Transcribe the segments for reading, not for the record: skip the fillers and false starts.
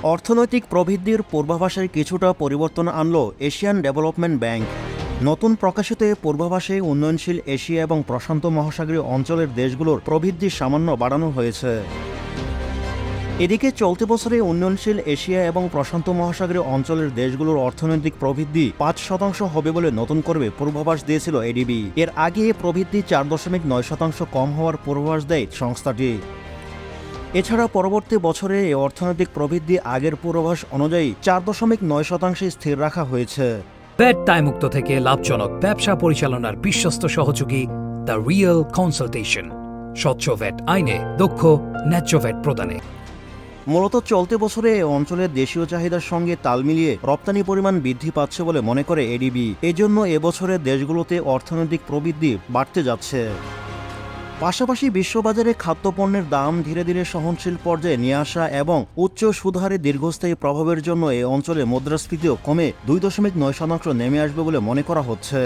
অর্থনৈতিক প্রবৃদ্ধির পূর্বাভাসের কিছুটা পরিবর্তন আনল এশিয়ান ডেভেলপমেন্ট ব্যাংক। নতুন প্রকাশিত পূর্বাভাসে উন্নয়নশীল এশিয়া এবং প্রশান্ত মহাসাগরীয় অঞ্চলের দেশগুলোর প্রবৃদ্ধি সামান্য বাড়ানো হয়েছে। এদিকে চলতি বছরে উন্নয়নশীল এশিয়া এবং প্রশান্ত মহাসাগরীয় অঞ্চলের দেশগুলোর অর্থনৈতিক প্রবৃদ্ধি 5% হবে বলে নতুন করে পূর্বাভাস দিয়েছিল এডিবি। এর আগে প্রবৃদ্ধি 4.9% কম হওয়ার পূর্বাভাস দেয় সংস্থাটি। এছাড়া পরবর্তী বছরে এই অর্থনৈতিক প্রবৃদ্ধি আগের পূর্বাভাস অনুযায়ী 4.9% স্থির রাখা হয়েছে। ভ্যাট দায়মুক্ত থেকে লাভজনক ব্যবসা পরিচালনার বিশ্বস্ত সহযোগী দ্য রিয়েল কনসালটেশন, স্বচ্ছ ভ্যাট আইনে দক্ষ ন্যায্য ভ্যাট প্রদানে। মূলত চলতি বছরে এই অঞ্চলের দেশীয় চাহিদার সঙ্গে তাল মিলিয়ে রপ্তানি পরিমাণ বৃদ্ধি পাচ্ছে বলে মনে করে এডিবি। এজন্য এবছরের দেশগুলোতে অর্থনৈতিক প্রবৃদ্ধি বাড়তে যাচ্ছে। পাশাপাশি বিশ্ববাজারে খাদ্যপণ্যের দাম ধীরে ধীরে সহনশীল পর্যায়ে নিয়ে আসা এবং উচ্চ সুদহারে দীর্ঘস্থায়ী প্রভাবের জন্য এই অঞ্চলে মুদ্রাস্ফীতিও কমে 2.9% নেমে আসবে বলে মনে করা হচ্ছে।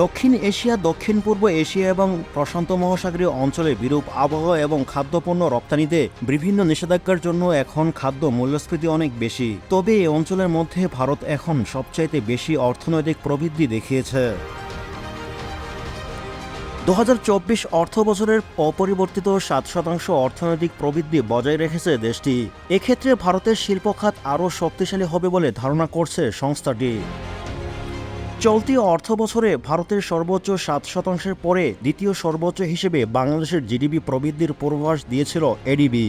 দক্ষিণ এশিয়া, দক্ষিণ পূর্ব এশিয়া এবং প্রশান্ত মহাসাগরীয় অঞ্চলে বিরূপ আবহাওয়া এবং খাদ্যপণ্য রপ্তানিতে বিভিন্ন নিষেধাজ্ঞার জন্য এখন খাদ্য মূল্যস্ফীতি অনেক বেশি। তবে এই অঞ্চলের মধ্যে ভারত এখন সবচাইতে বেশি অর্থনৈতিক প্রবৃদ্ধি দেখিয়েছে। 2024 অর্থ বছরের অপরিবর্তিত 7% অর্থনৈতিক প্রবৃদ্ধি বজায় রেখেছে দেশটি। এক্ষেত্রে ভারতের শিল্প খাত আরও শক্তিশালী হবে বলে ধারণা করছে সংস্থাটি। চলতি অর্থ বছরে ভারতের সর্বোচ্চ 7% পরে দ্বিতীয় সর্বোচ্চ হিসেবে বাংলাদেশের জিডিপি প্রবৃদ্ধির পূর্বাভাস দিয়েছিল এডিবি।